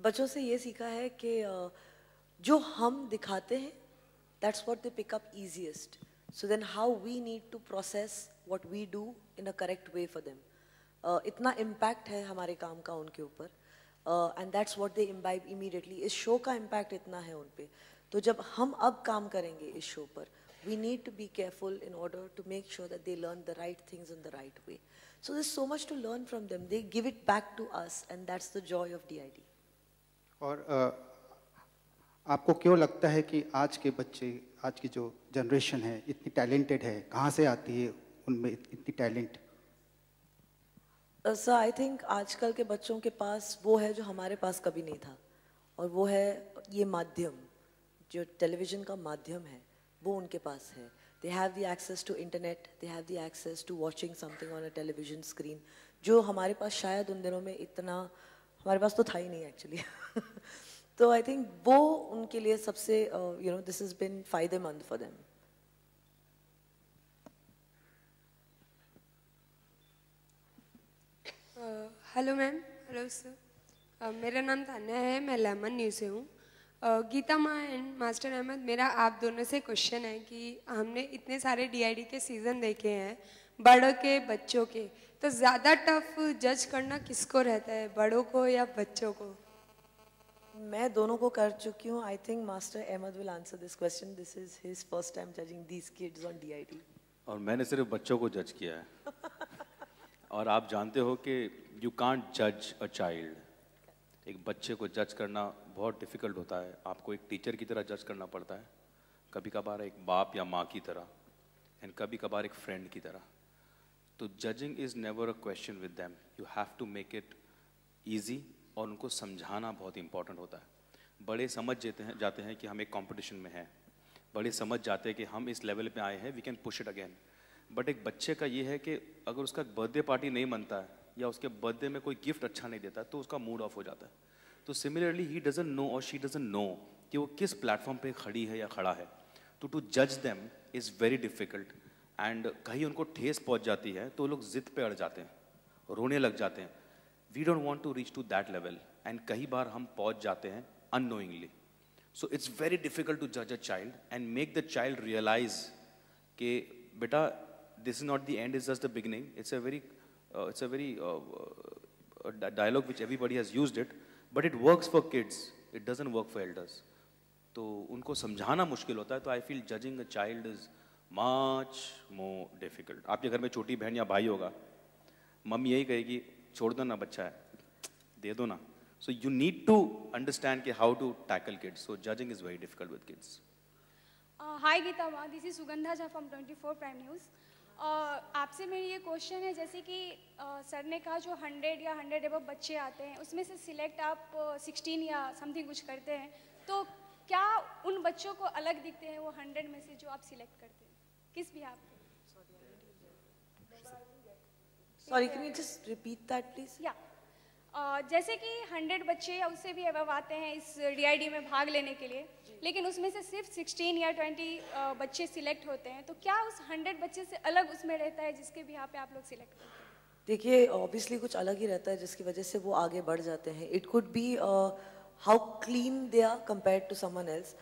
बच्चों से ये सीखा है कि जो हम दिखाते हैं that's what they pick up easiest. So then how we need to process what we do in a correct way for them. इतना impact है हमारे काम का उनके ऊपर and that's what they imbibe immediately. इस show का impact इतना है उन पे. तो जब हम अब काम करेंगे इस show पर, we need to be careful in order to make sure that they learn the right things in the right way. So there's so much to learn from them. They give it back to us and that's the joy of DID. और आपको क्यों लगता है कि आज के बच्चे, आज की जो जनरेशन है इतनी टैलेंटेड है, कहाँ से आती है उनमें इतनी टैलेंट? सर आई थिंक आजकल के बच्चों के पास वो है जो हमारे पास कभी नहीं था, और वो है ये माध्यम, जो टेलीविज़न का माध्यम है वो उनके पास है. They have the access to internet, they have the access to watching something on a television screen, जो हमारे पास शायद उन दिनों में इतना, हमारे पास तो था ही नहीं एक्चुअली. तो आई थिंक वो उनके लिए सबसे you know this has been फायदेमंद for them. Hello ma'am. Hello sir. मेरा नाम तान्या है, मैं लेमन न्यूज़ से हूँ. गीता माँ एंड मास्टर अहमद, मेरा आप दोनों से क्वेश्चन है कि हमने इतने सारे डीआईडी के सीज़न देखे हैं, बड़ों के बच्चों के, तो ज़्यादा टफ जज करना किसको रहता है, बड़ों को या बच्चों को? मैं दोनों को कर चुकी हूँ. I think master Ahmed will answer this question. This is his first time judging these kids on DID. और मैंने सिर्फ बच्चों को जज किया है. और आप जानते हो कि यू कांट जज अ चाइल्ड. एक बच्चे को जज करना बहुत डिफ़िकल्ट होता है. आपको एक टीचर की तरह जज करना पड़ता है, कभी कभार एक बाप या माँ की तरह, एंड कभी कभार एक फ्रेंड की तरह. तो judging is never a question with them. You have to make it easy, और उनको समझाना बहुत इंपॉर्टेंट होता है. बड़े समझ जाते हैं कि हम एक कंपटीशन में हैं, बड़े समझ जाते हैं कि हम इस लेवल पे आए हैं, we can push it again. But एक बच्चे का ये है कि अगर उसका बर्थडे पार्टी नहीं मनता है या उसके बर्थडे में कोई गिफ्ट अच्छा नहीं देता तो उसका मूड ऑफ हो जाता है. तो सिमिलरली ही डजंट नो और शी डजंट नो कि वो किस प्लेटफॉर्म पे खड़ी है या खड़ा है. तो टू जज them is very difficult. And कहीं उनको ठेस पहुंच जाती है तो लोग जिद पे अड़ जाते हैं, रोने लग जाते हैं. We don't want to reach to that level, and कई बार हम पहुंच जाते हैं unknowingly. So it's very difficult to जज a child and make the child realise कि बेटा this is not the end, it's just the beginning. It's a very dialogue which everybody has used it, but it works for kids, it doesn't work for elders. तो उनको समझाना मुश्किल होता है. तो I feel judging a child is much more difficult. आपके घर में छोटी बहन या भाई होगा, मम्मी यही कहेगी छोड़ दो ना, बच्चा है, दे दो ना. So you need to understand कि how to tackle kids. So judging is very difficult with kids. Hi Geeta Ma, this is Sugandha Jha from 24 Prime News. आपसे मेरी ये क्वेश्चन है, जैसे कि सर ने कहा जो 100 या 100 एबव बच्चे आते हैं उसमें से सिलेक्ट आप 16 या समथिंग कुछ करते हैं, तो क्या उन बच्चों को अलग दिखते हैं वो 100 में से जो आप सिलेक्ट करते हैं, किस भी आप? Sorry, can you just repeat that please? या जैसे कि 100 बच्चे या उससे भी अबव आते हैं इस डीआईडी में भाग लेने के लिए, लेकिन उसमें से सिर्फ 16 या 20 बच्चे सिलेक्ट होते हैं, तो क्या उस 100 बच्चे से अलग उसमें रहता है जिसके भी यहाँ पे आप लोग सिलेक्ट करते हैं? देखिए, ऑब्वियसली कुछ अलग ही रहता है जिसकी वजह से वो आगे बढ़ जाते हैं. It could be how clean they are compared to someone else.